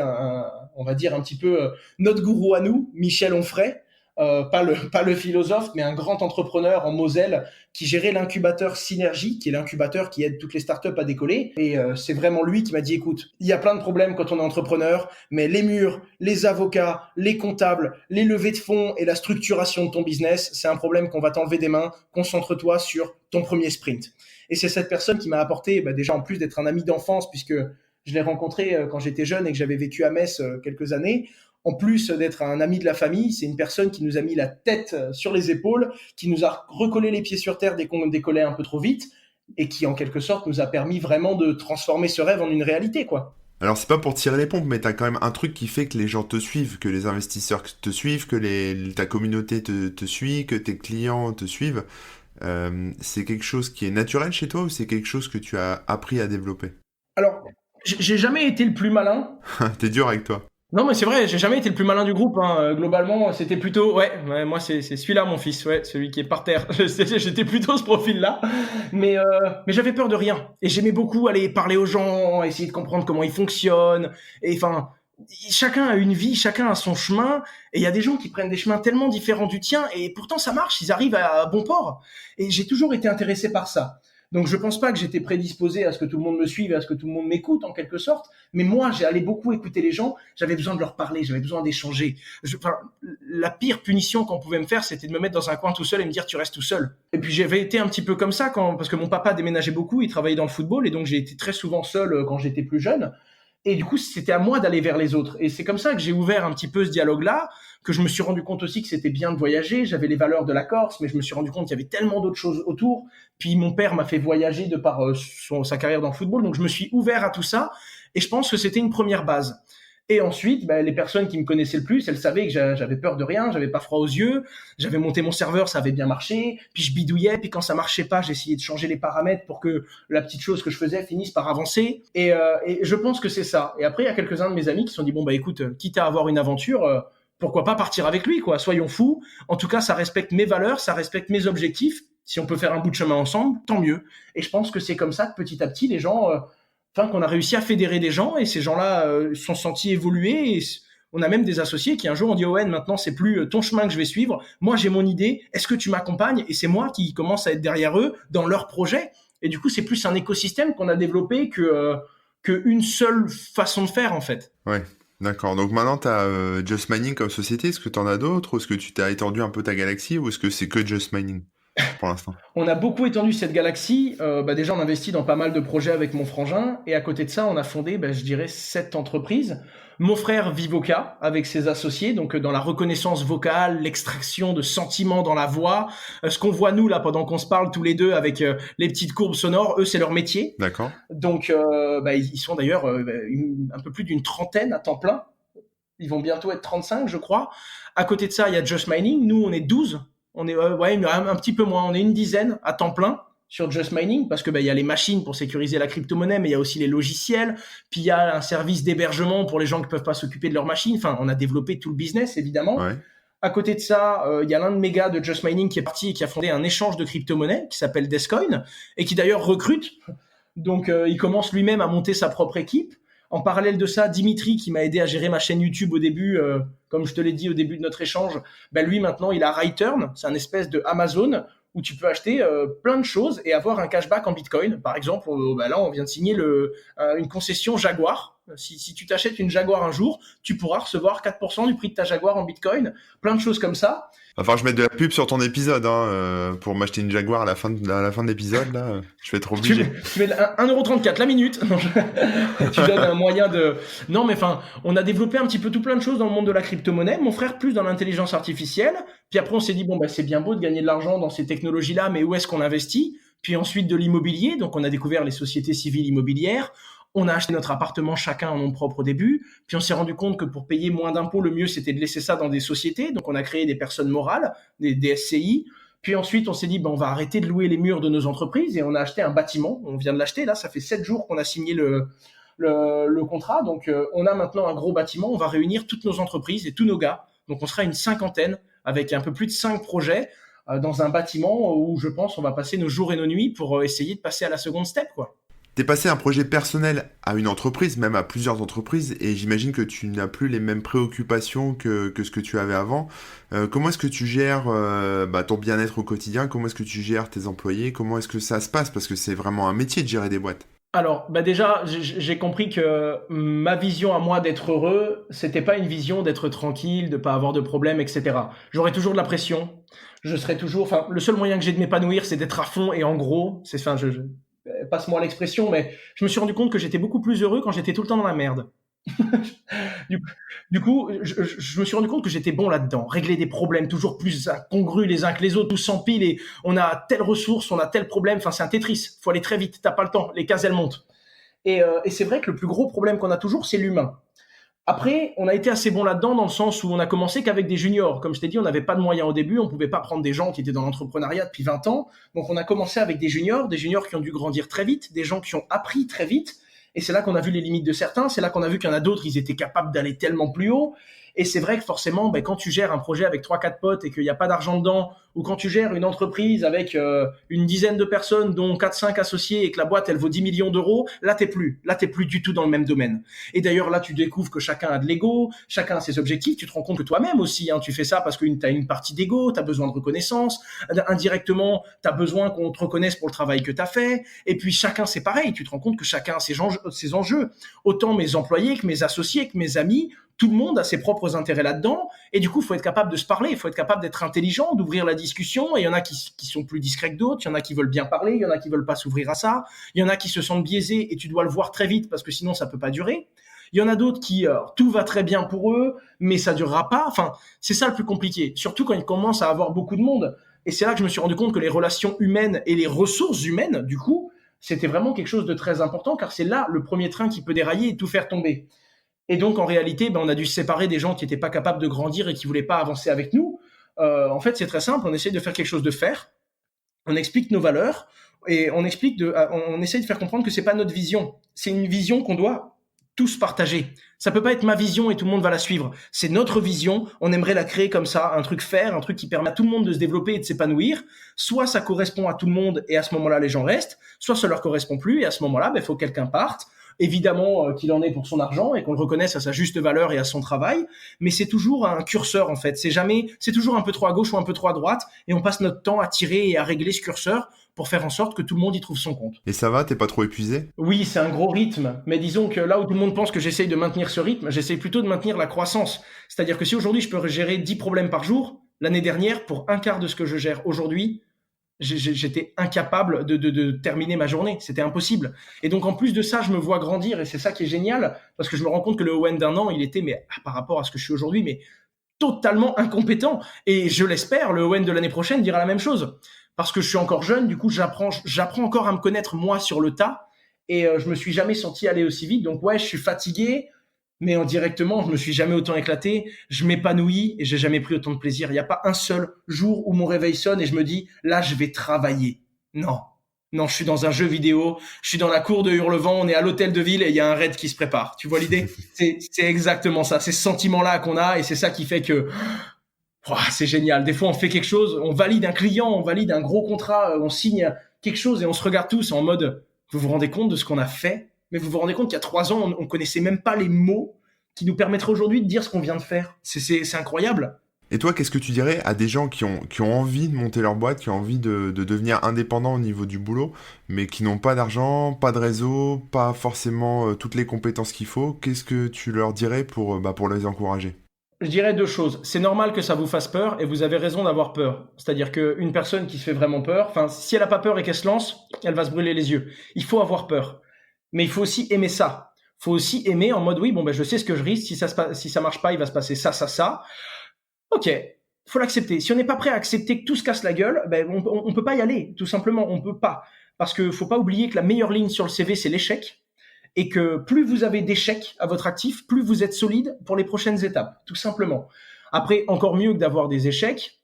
[SPEAKER 2] on va dire un petit peu notre gourou à nous, Michel Onfray, pas le philosophe, mais un grand entrepreneur en Moselle qui gérait l'incubateur Synergie, qui est l'incubateur qui aide toutes les startups à décoller. Et c'est vraiment lui qui m'a dit, écoute, il y a plein de problèmes quand on est entrepreneur, mais les murs, les avocats, les comptables, les levées de fonds et la structuration de ton business, c'est un problème qu'on va t'enlever des mains. Concentre-toi sur ton premier sprint. Et c'est cette personne qui m'a apporté, déjà en plus d'être un ami d'enfance, puisque je l'ai rencontré quand j'étais jeune et que j'avais vécu à Metz quelques années, en plus d'être un ami de la famille, c'est une personne qui nous a mis la tête sur les épaules, qui nous a recollé les pieds sur terre dès qu'on décollait un peu trop vite, et qui en quelque sorte nous a permis vraiment de transformer ce rêve en une réalité, quoi.
[SPEAKER 1] Alors c'est pas pour tirer les pompes, mais t'as quand même un truc qui fait que les gens te suivent, que les investisseurs te suivent, que ta communauté te suit, que tes clients te suivent. C'est quelque chose qui est naturel chez toi ou c'est quelque chose que tu as appris à développer?
[SPEAKER 2] Alors, j'ai jamais été le plus malin.
[SPEAKER 1] T'es dur avec toi.
[SPEAKER 2] Non, mais c'est vrai, j'ai jamais été le plus malin du groupe, hein. Globalement, c'était plutôt, moi c'est celui-là mon fils, celui qui est par terre. J'étais plutôt ce profil-là, mais j'avais peur de rien et j'aimais beaucoup aller parler aux gens, essayer de comprendre comment ils fonctionnent. Et enfin, chacun a une vie, chacun a son chemin, et il y a des gens qui prennent des chemins tellement différents du tien, et pourtant ça marche, ils arrivent à bon port. Et j'ai toujours été intéressé par ça. Donc je pense pas que j'étais prédisposé à ce que tout le monde me suive et à ce que tout le monde m'écoute en quelque sorte, mais moi j'ai allé beaucoup écouter les gens, j'avais besoin de leur parler, j'avais besoin d'échanger. La pire punition qu'on pouvait me faire, c'était de me mettre dans un coin tout seul et me dire tu restes tout seul. Et puis j'avais été un petit peu comme ça parce que mon papa déménageait beaucoup, il travaillait dans le football et donc j'ai été très souvent seul quand j'étais plus jeune. Et du coup, c'était à moi d'aller vers les autres. Et c'est comme ça que j'ai ouvert un petit peu ce dialogue-là, que je me suis rendu compte aussi que c'était bien de voyager. J'avais les valeurs de la Corse, mais je me suis rendu compte qu'il y avait tellement d'autres choses autour. Puis mon père m'a fait voyager de par sa carrière dans le football. Donc je me suis ouvert à tout ça. Et je pense que c'était une première base. Et ensuite, les personnes qui me connaissaient le plus, elles savaient que j'avais peur de rien, j'avais pas froid aux yeux, j'avais monté mon serveur, ça avait bien marché, puis je bidouillais, puis quand ça marchait pas, j'essayais de changer les paramètres pour que la petite chose que je faisais finisse par avancer. Et je pense que c'est ça. Et après, il y a quelques-uns de mes amis qui se sont dit, bon, écoute, quitte à avoir une aventure, pourquoi pas partir avec lui, quoi. Soyons fous. En tout cas, ça respecte mes valeurs, ça respecte mes objectifs. Si on peut faire un bout de chemin ensemble, tant mieux. Et je pense que c'est comme ça que petit à petit, les gens, qu'on a réussi à fédérer des gens et ces gens-là sont sentis évoluer. Et on a même des associés qui un jour ont dit Owen, maintenant c'est plus ton chemin que je vais suivre. Moi j'ai mon idée. Est-ce que tu m'accompagnes? Et c'est moi qui commence à être derrière eux dans leur projet. Et du coup, c'est plus un écosystème qu'on a développé que une seule façon de faire en fait.
[SPEAKER 1] Ouais, d'accord. Donc maintenant, tu as Just Mining comme société. Est-ce que tu en as d'autres? Ou est-ce que tu t'as étendu un peu ta galaxie? Ou est-ce que c'est que Just Mining pour l'instant?
[SPEAKER 2] On a beaucoup étendu cette galaxie. Déjà, on investit dans pas mal de projets avec mon frangin. Et à côté de ça, on a fondé, je dirais, 7 entreprises. Mon frère Vivoca, avec ses associés, donc dans la reconnaissance vocale, l'extraction de sentiments dans la voix. Ce qu'on voit, nous, là, pendant qu'on se parle tous les deux avec les petites courbes sonores, eux, c'est leur métier.
[SPEAKER 1] D'accord.
[SPEAKER 2] Donc, ils sont d'ailleurs un peu plus d'une trentaine à temps plein. Ils vont bientôt être 35, je crois. À côté de ça, il y a Just Mining. Nous, on est 12. On est un petit peu moins. On est une dizaine à temps plein sur Just Mining parce que il y a les machines pour sécuriser la crypto-monnaie, mais il y a aussi les logiciels. Puis il y a un service d'hébergement pour les gens qui peuvent pas s'occuper de leurs machines. Enfin, on a développé tout le business évidemment.
[SPEAKER 1] Ouais.
[SPEAKER 2] À côté de ça, il y a l'un de mes gars de Just Mining qui est parti et qui a fondé un échange de crypto-monnaie qui s'appelle Descoin et qui d'ailleurs recrute. Donc il commence lui-même à monter sa propre équipe. En parallèle de ça, Dimitri, qui m'a aidé à gérer ma chaîne YouTube au début, comme je te l'ai dit au début de notre échange, lui maintenant, il a Return, c'est un espèce de Amazon où tu peux acheter plein de choses et avoir un cashback en Bitcoin. Par exemple, là, on vient de signer une concession Jaguar. Si tu t'achètes une Jaguar un jour, tu pourras recevoir 4% du prix de ta Jaguar en Bitcoin. Plein de choses comme ça.
[SPEAKER 1] Enfin, je mets de la pub sur ton épisode pour m'acheter une Jaguar à la fin de l'épisode. Là, je vais être obligé.
[SPEAKER 2] Tu mets 1,34€ la minute. Tu donnes un moyen de... Non, mais on a développé un petit peu tout plein de choses dans le monde de la crypto-monnaie. Mon frère, plus dans l'intelligence artificielle. Puis après, on s'est dit, c'est bien beau de gagner de l'argent dans ces technologies-là, mais où est-ce qu'on investit? Puis ensuite, de l'immobilier. Donc, on a découvert les sociétés civiles immobilières. On a acheté notre appartement chacun en nom propre au début. Puis on s'est rendu compte que pour payer moins d'impôts, le mieux, c'était de laisser ça dans des sociétés. Donc, on a créé des personnes morales, des SCI. Puis ensuite, on s'est dit, on va arrêter de louer les murs de nos entreprises et on a acheté un bâtiment. On vient de l'acheter, là, ça fait 7 jours qu'on a signé le contrat. Donc, on a maintenant un gros bâtiment. On va réunir toutes nos entreprises et tous nos gars. Donc, on sera une cinquantaine avec un peu plus de 5 projets dans un bâtiment où je pense on va passer nos jours et nos nuits pour essayer de passer à la seconde step, quoi.
[SPEAKER 1] T'es passé d'un projet personnel à une entreprise, même à plusieurs entreprises, et j'imagine que tu n'as plus les mêmes préoccupations que ce que tu avais avant. Comment est-ce que tu gères ton bien-être au quotidien? Comment est-ce que tu gères tes employés? Comment est-ce que ça se passe? Parce que c'est vraiment un métier de gérer des boîtes.
[SPEAKER 2] Alors, déjà, j'ai compris que ma vision à moi d'être heureux, c'était pas une vision d'être tranquille, de pas avoir de problèmes, etc. J'aurais toujours de la pression. Je serais toujours... le seul moyen que j'ai de m'épanouir, c'est d'être à fond et en gros. Passe-moi l'expression, mais je me suis rendu compte que j'étais beaucoup plus heureux quand j'étais tout le temps dans la merde. Du coup, je me suis rendu compte que j'étais bon là-dedans. Régler des problèmes toujours plus incongrus les uns que les autres, tout s'empile et on a telle ressource, on a tel problème. C'est un Tetris. Faut aller très vite. T'as pas le temps. Les cases, elles montent. Et c'est vrai que le plus gros problème qu'on a toujours, c'est l'humain. Après, on a été assez bon là-dedans dans le sens où on a commencé qu'avec des juniors. Comme je t'ai dit, on n'avait pas de moyens au début, on pouvait pas prendre des gens qui étaient dans l'entrepreneuriat depuis 20 ans. Donc on a commencé avec des juniors qui ont dû grandir très vite, des gens qui ont appris très vite. Et c'est là qu'on a vu les limites de certains, c'est là qu'on a vu qu'il y en a d'autres, ils étaient capables d'aller tellement plus haut. Et c'est vrai que forcément, quand tu gères un projet avec 3-4 potes et qu'il n'y a pas d'argent dedans, ou quand tu gères une entreprise avec une dizaine de personnes, dont 4-5 associés, et que la boîte, elle vaut 10 millions d'euros, là, t'es plus du tout dans le même domaine. Et d'ailleurs, là, tu découvres que chacun a de l'ego, chacun a ses objectifs, tu te rends compte que toi-même aussi, tu fais ça parce que t'as une partie d'ego, t'as besoin de reconnaissance, indirectement, t'as besoin qu'on te reconnaisse pour le travail que t'as fait, et puis chacun, c'est pareil, tu te rends compte que chacun a ses enjeux. Autant mes employés que mes associés, que mes amis, tout le monde a ses propres intérêts là-dedans, et du coup, il faut être capable de se parler, il faut être capable d'être intelligent, d'ouvrir la discussion, et il y en a qui sont plus discrets que d'autres, il y en a qui veulent bien parler, il y en a qui veulent pas s'ouvrir à ça, il y en a qui se sentent biaisés, et tu dois le voir très vite, parce que sinon, ça peut pas durer. Il y en a d'autres qui, tout va très bien pour eux, mais ça durera pas. C'est ça le plus compliqué, surtout quand ils commencent à avoir beaucoup de monde. Et c'est là que je me suis rendu compte que les relations humaines et les ressources humaines, du coup, c'était vraiment quelque chose de très important, car c'est là le premier train qui peut dérailler et tout faire tomber. Et donc, en réalité, on a dû se séparer des gens qui n'étaient pas capables de grandir et qui voulaient pas avancer avec nous. En fait, c'est très simple. On essaie de faire quelque chose de faire. On explique nos valeurs et on essaie de faire comprendre que c'est pas notre vision. C'est une vision qu'on doit tous partager. Ça peut pas être ma vision et tout le monde va la suivre. C'est notre vision. On aimerait la créer comme ça, un truc faire, un truc qui permet à tout le monde de se développer et de s'épanouir. Soit ça correspond à tout le monde et à ce moment-là, les gens restent. Soit ça leur correspond plus et à ce moment-là, faut que quelqu'un parte. Évidemment qu'il en est pour son argent et qu'on le reconnaisse à sa juste valeur et à son travail. Mais c'est toujours un curseur, en fait. C'est toujours un peu trop à gauche ou un peu trop à droite et on passe notre temps à tirer et à régler ce curseur pour faire en sorte que tout le monde y trouve son compte.
[SPEAKER 1] Et ça va, t'es pas trop épuisé?
[SPEAKER 2] Oui, c'est un gros rythme, mais disons que là où tout le monde pense que j'essaye de maintenir ce rythme, j'essaye plutôt de maintenir la croissance. C'est-à-dire que si aujourd'hui je peux gérer 10 problèmes par jour, l'année dernière, pour un quart de ce que je gère aujourd'hui, j'étais incapable de terminer ma journée. C'était impossible. Et donc, en plus de ça, je me vois grandir et c'est ça qui est génial parce que je me rends compte que le Owen d'un an, il était, par rapport à ce que je suis aujourd'hui, mais totalement incompétent. Et je l'espère, le Owen de l'année prochaine dira la même chose. Parce que je suis encore jeune, du coup, j'apprends encore à me connaître moi sur le tas. Et je me suis jamais senti aller aussi vite. Donc ouais, je suis fatigué, mais indirectement, je me suis jamais autant éclaté. Je m'épanouis et j'ai jamais pris autant de plaisir. Il n'y a pas un seul jour où mon réveil sonne et je me dis, là, je vais travailler. Non. Non, je suis dans un jeu vidéo, je suis dans la cour de Hurlevent, on est à l'hôtel de ville et il y a un raid qui se prépare. Tu vois l'idée? C'est exactement ça. C'est ce sentiment-là qu'on a et c'est ça qui fait que c'est génial. Des fois, on fait quelque chose, on valide un client, on valide un gros contrat, on signe quelque chose et on se regarde tous en mode, vous vous rendez compte de ce qu'on a fait? Mais vous vous rendez compte qu'il y a 3 ans, on connaissait même pas les mots qui nous permettraient aujourd'hui de dire ce qu'on vient de faire. C'est incroyable.
[SPEAKER 1] Et toi, qu'est-ce que tu dirais à des gens qui ont envie de monter leur boîte, qui ont envie de devenir indépendants au niveau du boulot, mais qui n'ont pas d'argent, pas de réseau, pas forcément toutes les compétences qu'il faut? Qu'est-ce que tu leur dirais pour les encourager?
[SPEAKER 2] Je dirais 2 choses. C'est normal que ça vous fasse peur et vous avez raison d'avoir peur. C'est-à-dire qu'une personne qui se fait vraiment peur, si elle n'a pas peur et qu'elle se lance, elle va se brûler les yeux. Il faut avoir peur. Mais il faut aussi aimer ça. Il faut aussi aimer en mode, oui, je sais ce que je risque. Si ça marche pas, il va se passer ça, ça, ça. Ok, faut l'accepter. Si on n'est pas prêt à accepter que tout se casse la gueule, on peut pas y aller. Tout simplement, on peut pas. Parce que faut pas oublier que la meilleure ligne sur le CV, c'est l'échec. Et que plus vous avez d'échecs à votre actif, plus vous êtes solide pour les prochaines étapes, tout simplement. Après, encore mieux que d'avoir des échecs,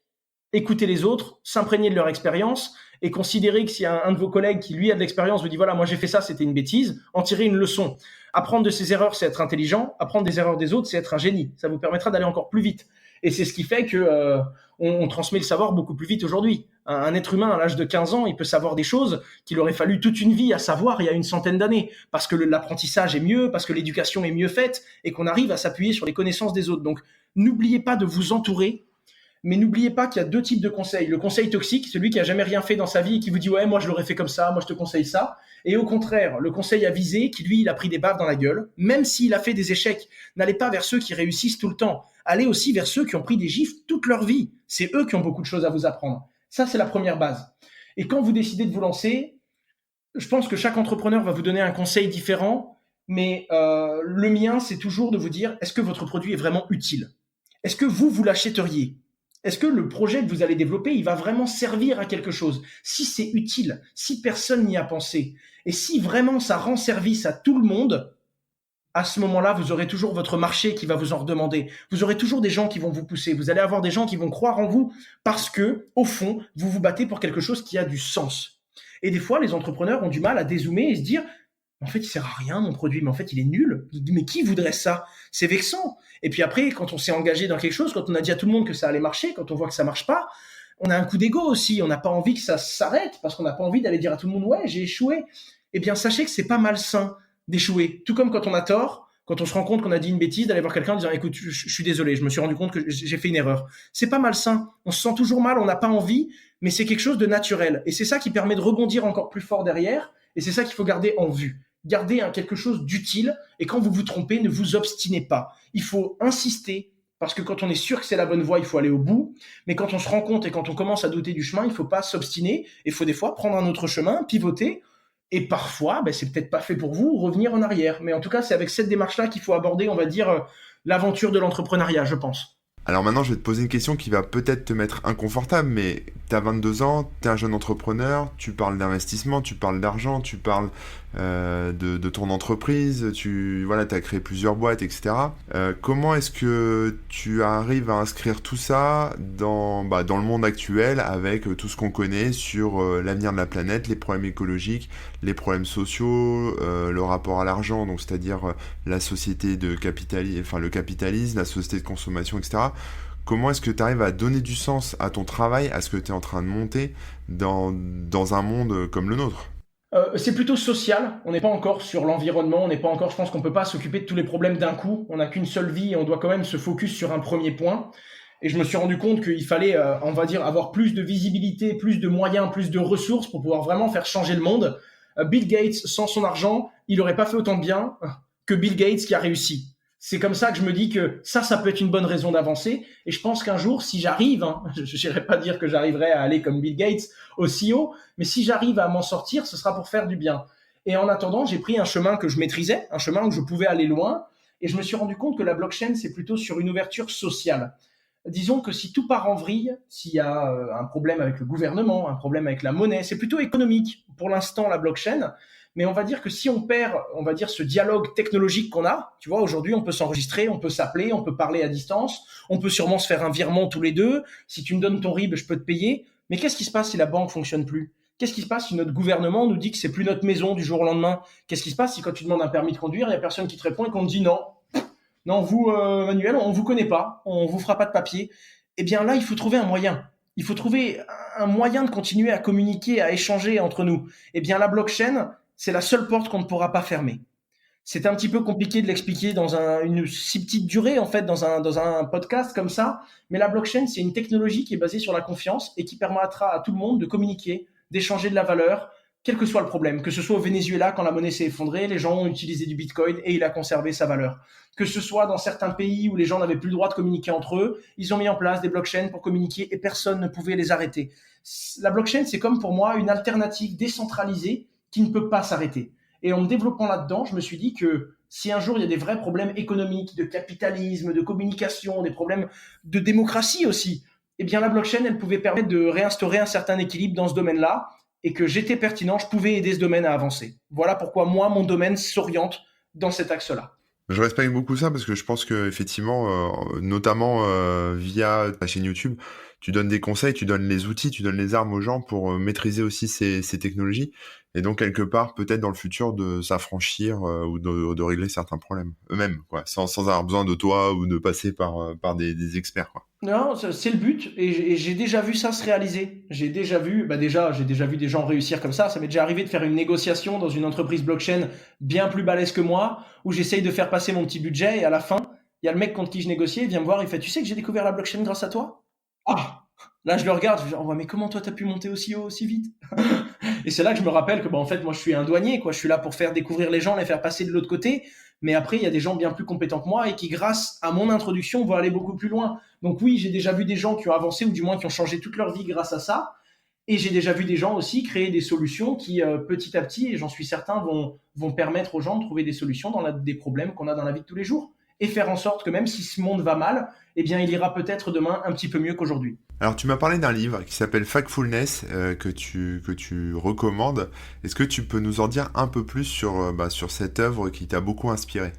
[SPEAKER 2] écoutez les autres, s'imprégner de leur expérience et considérer que s'il y a un de vos collègues qui, lui, a de l'expérience, vous dit, voilà, moi j'ai fait ça, c'était une bêtise, en tirer une leçon. Apprendre de ses erreurs, c'est être intelligent. Apprendre des erreurs des autres, c'est être un génie. Ça vous permettra d'aller encore plus vite. Et c'est ce qui fait que on transmet le savoir beaucoup plus vite aujourd'hui. Un être humain à l'âge de 15 ans, il peut savoir des choses qu'il aurait fallu toute une vie à savoir il y a une centaine d'années, parce que l'apprentissage est mieux, parce que l'éducation est mieux faite, et qu'on arrive à s'appuyer sur les connaissances des autres. Donc, n'oubliez pas de vous entourer, mais n'oubliez pas qu'il y a 2 types de conseils. Le conseil toxique, celui qui a jamais rien fait dans sa vie et qui vous dit « Ouais, moi je l'aurais fait comme ça, moi je te conseille ça ». Et au contraire, le conseil avisé, qui lui, il a pris des baffes dans la gueule, même s'il a fait des échecs. N'allez pas vers ceux qui réussissent tout le temps. Allez aussi vers ceux qui ont pris des gifles toute leur vie. C'est eux qui ont beaucoup de choses à vous apprendre. Ça, c'est la première base. Et quand vous décidez de vous lancer, je pense que chaque entrepreneur va vous donner un conseil différent, mais le mien, c'est toujours de vous dire, est-ce que votre produit est vraiment utile? Est-ce que vous l'achèteriez? Est-ce que le projet que vous allez développer, il va vraiment servir à quelque chose? Si c'est utile, si personne n'y a pensé, et si vraiment ça rend service à tout le monde, à ce moment-là, vous aurez toujours votre marché qui va vous en redemander. Vous aurez toujours des gens qui vont vous pousser. Vous allez avoir des gens qui vont croire en vous parce que, au fond, vous vous battez pour quelque chose qui a du sens. Et des fois, les entrepreneurs ont du mal à dézoomer et se dire « En fait, il sert à rien, mon produit, mais en fait, il est nul. Mais qui voudrait ça? C'est vexant. » Et puis après, quand on s'est engagé dans quelque chose, quand on a dit à tout le monde que ça allait marcher, quand on voit que ça marche pas, on a un coup d'ego aussi. On n'a pas envie que ça s'arrête parce qu'on n'a pas envie d'aller dire à tout le monde « Ouais, j'ai échoué. » Eh bien, sachez que c'est pas malsain d'échouer. Tout comme quand on a tort, quand on se rend compte qu'on a dit une bêtise, d'aller voir quelqu'un en disant « Écoute, je suis désolé, je me suis rendu compte que j'ai fait une erreur. » C'est pas malsain. On se sent toujours mal, on n'a pas envie, mais c'est quelque chose de naturel. Et c'est ça qui permet de rebondir encore plus fort derrière. Et c'est ça qu'il faut garder en vue. Gardez quelque chose d'utile. Et quand vous vous trompez, ne vous obstinez pas. Il faut insister. Parce que quand on est sûr que c'est la bonne voie, il faut aller au bout. Mais quand on se rend compte et quand on commence à douter du chemin, il ne faut pas s'obstiner. Il faut des fois prendre un autre chemin, pivoter. Et parfois, c'est peut-être pas fait pour vous, revenir en arrière. Mais en tout cas, c'est avec cette démarche-là qu'il faut aborder, on va dire, l'aventure de l'entrepreneuriat, je pense.
[SPEAKER 1] Alors maintenant, je vais te poser une question qui va peut-être te mettre inconfortable, mais tu as 22 ans, tu es un jeune entrepreneur, tu parles d'investissement, tu parles d'argent, tu parles de ton entreprise, tu voilà, as créé plusieurs boîtes, etc. Comment est-ce que tu arrives à inscrire tout ça dans le monde actuel avec tout ce qu'on connaît sur l'avenir de la planète, les problèmes écologiques, les problèmes sociaux, le rapport à l'argent, donc c'est-à-dire la société de capitalisme, enfin le capitalisme, la société de consommation, etc. Comment est-ce que tu arrives à donner du sens à ton travail, à ce que tu es en train de monter dans un monde comme le nôtre?
[SPEAKER 2] C'est plutôt social. On n'est pas encore sur l'environnement. On n'est pas encore. Je pense qu'on peut pas s'occuper de tous les problèmes d'un coup. On n'a qu'une seule vie et on doit quand même se focus sur un premier point. Et je me suis rendu compte qu'il fallait, on va dire, avoir plus de visibilité, plus de moyens, plus de ressources pour pouvoir vraiment faire changer le monde. Bill Gates, sans son argent, il n'aurait pas fait autant de bien que Bill Gates qui a réussi. C'est comme ça que je me dis que ça peut être une bonne raison d'avancer. Et je pense qu'un jour, si j'arrive, je n'irai pas dire que j'arriverai à aller comme Bill Gates aussi haut, mais si j'arrive à m'en sortir, ce sera pour faire du bien. Et en attendant, j'ai pris un chemin que je maîtrisais, un chemin où je pouvais aller loin. Et je me suis rendu compte que la blockchain, c'est plutôt sur une ouverture sociale. Disons que si tout part en vrille, s'il y a un problème avec le gouvernement, un problème avec la monnaie, c'est plutôt économique pour l'instant la blockchain, mais on va dire que si on perd, on va dire ce dialogue technologique qu'on a, tu vois, aujourd'hui on peut s'enregistrer, on peut s'appeler, on peut parler à distance, on peut sûrement se faire un virement tous les deux, si tu me donnes ton RIB, je peux te payer, mais qu'est-ce qui se passe si la banque fonctionne plus? Qu'est-ce qui se passe si notre gouvernement nous dit que c'est plus notre maison du jour au lendemain? Qu'est-ce qui se passe si quand tu demandes un permis de conduire, il y a personne qui te répond et qu'on te dit non, non, vous, Manuel, on vous connaît pas, on vous fera pas de papier. Eh bien là, il faut trouver un moyen. Il faut trouver un moyen de continuer à communiquer, à échanger entre nous. Eh bien la blockchain, c'est la seule porte qu'on ne pourra pas fermer. C'est un petit peu compliqué de l'expliquer dans une si petite durée, en fait, dans un podcast comme ça. Mais la blockchain, c'est une technologie qui est basée sur la confiance et qui permettra à tout le monde de communiquer, d'échanger de la valeur, quel que soit le problème. Que ce soit au Venezuela, quand la monnaie s'est effondrée, les gens ont utilisé du bitcoin et il a conservé sa valeur. Que ce soit dans certains pays où les gens n'avaient plus le droit de communiquer entre eux, ils ont mis en place des blockchains pour communiquer et personne ne pouvait les arrêter. La blockchain, c'est comme pour moi une alternative décentralisée qui ne peut pas s'arrêter. Et en me développant là-dedans, je me suis dit que si un jour il y a des vrais problèmes économiques, de capitalisme, de communication, des problèmes de démocratie aussi, eh bien la blockchain, elle pouvait permettre de réinstaurer un certain équilibre dans ce domaine-là et que j'étais pertinent, je pouvais aider ce domaine à avancer. Voilà pourquoi moi, mon domaine s'oriente dans cet axe-là.
[SPEAKER 1] Je respecte beaucoup ça parce que je pense que effectivement, notamment via ta chaîne YouTube, tu donnes des conseils, tu donnes les outils, tu donnes les armes aux gens pour maîtriser aussi ces technologies et donc quelque part peut-être dans le futur de s'affranchir ou de régler certains problèmes eux-mêmes, quoi, sans avoir besoin de toi ou de passer par des experts, quoi.
[SPEAKER 2] Non, c'est le but et j'ai déjà vu ça se réaliser. J'ai déjà vu, j'ai déjà vu des gens réussir comme ça. Ça m'est déjà arrivé de faire une négociation dans une entreprise blockchain bien plus balèze que moi, où j'essaye de faire passer mon petit budget et à la fin, il y a le mec contre qui je négociais, il vient me voir, il fait, tu sais que j'ai découvert la blockchain grâce à toi? Ah! Là, je le regarde, je dis, oh, ouais, mais comment toi t'as pu monter aussi haut, aussi vite? Et c'est là que je me rappelle que, en fait, moi, je suis un douanier, quoi. Je suis là pour faire découvrir les gens, les faire passer de l'autre côté. Mais après, il y a des gens bien plus compétents que moi et qui, grâce à mon introduction, vont aller beaucoup plus loin. Donc oui, j'ai déjà vu des gens qui ont avancé ou du moins qui ont changé toute leur vie grâce à ça. Et j'ai déjà vu des gens aussi créer des solutions qui, petit à petit, et j'en suis certain, vont permettre aux gens de trouver des solutions dans des problèmes qu'on a dans la vie de tous les jours. Et faire en sorte que même si ce monde va mal, eh bien, il ira peut-être demain un petit peu mieux qu'aujourd'hui.
[SPEAKER 1] Alors tu m'as parlé d'un livre qui s'appelle Factfulness que tu recommandes. Est-ce que tu peux nous en dire un peu plus sur cette œuvre qui t'a beaucoup inspiré?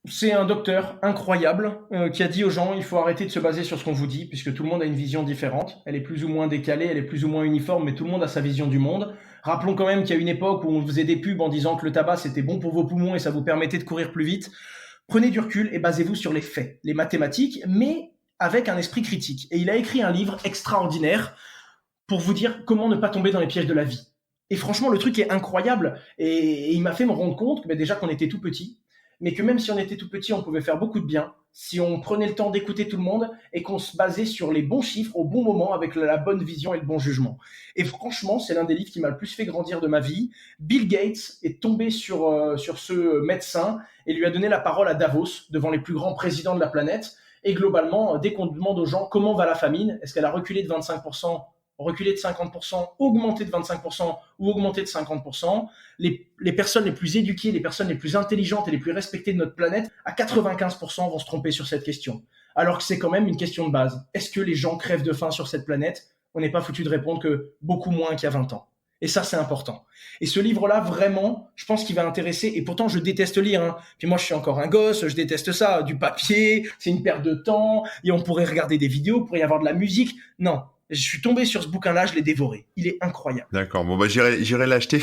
[SPEAKER 2] C'est un docteur incroyable qui a dit aux gens il faut arrêter de se baser sur ce qu'on vous dit, puisque tout le monde a une vision différente. Elle est plus ou moins décalée, elle est plus ou moins uniforme, mais tout le monde a sa vision du monde. Rappelons quand même qu'il y a une époque où on faisait des pubs en disant que le tabac c'était bon pour vos poumons et ça vous permettait de courir plus vite. Prenez du recul et basez-vous sur les faits, les mathématiques, mais avec un esprit critique. Et il a écrit un livre extraordinaire pour vous dire comment ne pas tomber dans les pièges de la vie. Et franchement, le truc est incroyable. Et il m'a fait me rendre compte que déjà qu'on était tout petit, mais que même si on était tout petit, on pouvait faire beaucoup de bien si on prenait le temps d'écouter tout le monde et qu'on se basait sur les bons chiffres au bon moment avec la bonne vision et le bon jugement. Et franchement, c'est l'un des livres qui m'a le plus fait grandir de ma vie. Bill Gates est tombé sur ce médecin et lui a donné la parole à Davos, devant les plus grands présidents de la planète. Et globalement, dès qu'on demande aux gens comment va la famine, est-ce qu'elle a reculé de 25% reculer de 50%, augmenter de 25% ou augmenter de 50%, les personnes les plus éduquées, les personnes les plus intelligentes et les plus respectées de notre planète, à 95% vont se tromper sur cette question. Alors que c'est quand même une question de base. Est-ce que les gens crèvent de faim sur cette planète? On n'est pas foutu de répondre que beaucoup moins qu'il y a 20 ans. Et ça, c'est important. Et ce livre-là, vraiment, je pense qu'il va intéresser. Et pourtant, je déteste lire. Hein. Puis moi, je suis encore un gosse, je déteste ça. Du papier, c'est une perte de temps. Et on pourrait regarder des vidéos, il pourrait y avoir de la musique. Non, je suis tombé sur ce bouquin-là, je l'ai dévoré. Il est incroyable.
[SPEAKER 1] D'accord, bon bah j'irai l'acheter,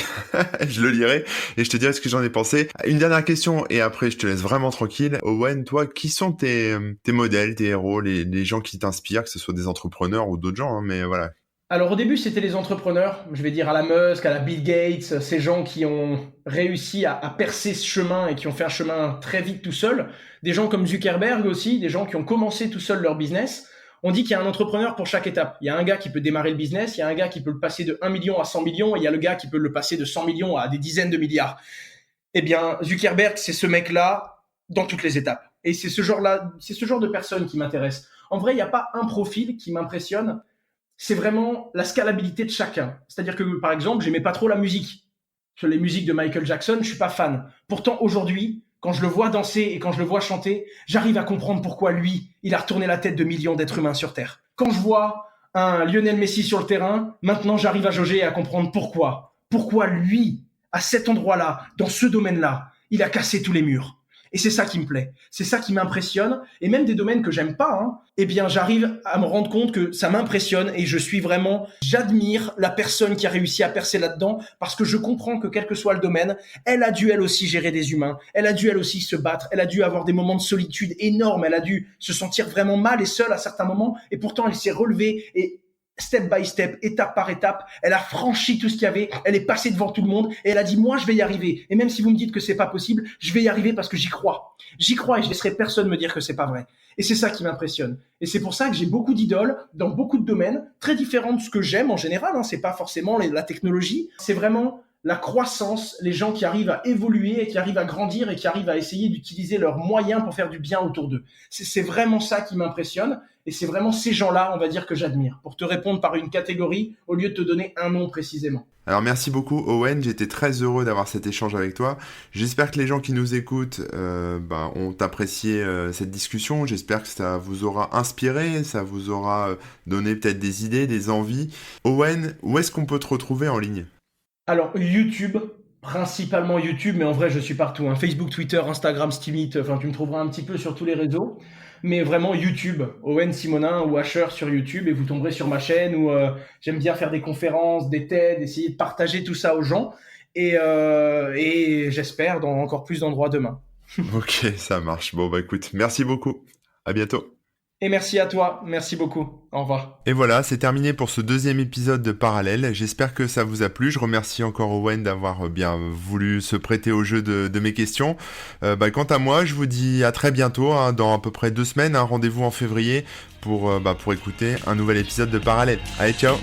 [SPEAKER 1] je le lirai et je te dirai ce que j'en ai pensé. Une dernière question et après je te laisse vraiment tranquille. Owen, toi, qui sont tes modèles, tes héros, les gens qui t'inspirent, que ce soit des entrepreneurs ou d'autres gens, hein, mais voilà.
[SPEAKER 2] Alors au début, c'était les entrepreneurs, je vais dire à la Musk, à la Bill Gates, ces gens qui ont réussi à percer ce chemin et qui ont fait un chemin très vite tout seuls. Des gens comme Zuckerberg aussi, des gens qui ont commencé tout seuls leur business. On dit qu'il y a un entrepreneur pour chaque étape. Il y a un gars qui peut démarrer le business, il y a un gars qui peut le passer de 1 million à 100 millions, et il y a le gars qui peut le passer de 100 millions à des dizaines de milliards. Eh bien, Zuckerberg, c'est ce mec-là dans toutes les étapes. Et c'est ce genre de personne qui m'intéresse. En vrai, il n'y a pas un profil qui m'impressionne. C'est vraiment la scalabilité de chacun. C'est-à-dire que, par exemple, j'aimais pas trop la musique. Sur les musiques de Michael Jackson, je suis pas fan. Pourtant, aujourd'hui, quand je le vois danser et quand je le vois chanter, j'arrive à comprendre pourquoi lui, il a retourné la tête de millions d'êtres humains sur Terre. Quand je vois un Lionel Messi sur le terrain, maintenant j'arrive à jauger et à comprendre pourquoi. Pourquoi lui, à cet endroit-là, dans ce domaine-là, il a cassé tous les murs. Et c'est ça qui me plaît, c'est ça qui m'impressionne, et même des domaines que j'aime pas, hein, eh bien j'arrive à me rendre compte que ça m'impressionne et j'admire la personne qui a réussi à percer là-dedans, parce que je comprends que quel que soit le domaine, elle a dû elle aussi gérer des humains, elle a dû elle aussi se battre, elle a dû avoir des moments de solitude énormes, elle a dû se sentir vraiment mal et seule à certains moments, et pourtant elle s'est relevée et step by step, étape par étape, elle a franchi tout ce qu'il y avait, elle est passée devant tout le monde et elle a dit moi je vais y arriver. Et même si vous me dites que c'est pas possible, je vais y arriver parce que j'y crois. J'y crois et je laisserai personne me dire que c'est pas vrai. Et c'est ça qui m'impressionne. Et c'est pour ça que j'ai beaucoup d'idoles dans beaucoup de domaines, très différents de ce que j'aime en général, hein. C'est pas forcément la technologie, c'est vraiment la croissance, les gens qui arrivent à évoluer et qui arrivent à grandir et qui arrivent à essayer d'utiliser leurs moyens pour faire du bien autour d'eux. C'est vraiment ça qui m'impressionne et c'est vraiment ces gens-là, on va dire, que j'admire. Pour te répondre par une catégorie au lieu de te donner un nom précisément.
[SPEAKER 1] Alors merci beaucoup Owen, j'étais très heureux d'avoir cet échange avec toi. J'espère que les gens qui nous écoutent ont apprécié cette discussion. J'espère que ça vous aura inspiré, ça vous aura donné peut-être des idées, des envies. Owen, où est-ce qu'on peut te retrouver en ligne ?
[SPEAKER 2] Alors YouTube, principalement YouTube, mais en vrai je suis partout, hein. Facebook, Twitter, Instagram, Steemit, enfin tu me trouveras un petit peu sur tous les réseaux. Mais vraiment YouTube, Owen Simonin ou Asher sur YouTube, et vous tomberez sur ma chaîne où j'aime bien faire des conférences, des TED, essayer de partager tout ça aux gens. Et j'espère dans encore plus d'endroits demain.
[SPEAKER 1] Ok, ça marche. Bon bah écoute, merci beaucoup. À bientôt.
[SPEAKER 2] Et merci à toi, merci beaucoup. Au revoir.
[SPEAKER 1] Et voilà, c'est terminé pour ce deuxième épisode de Parallèle. J'espère que ça vous a plu. Je remercie encore Owen d'avoir bien voulu se prêter au jeu de mes questions. Quant à moi, je vous dis à très bientôt, hein, dans à peu près 2 semaines. Rendez-vous en février pour écouter un nouvel épisode de Parallèle. Allez, ciao!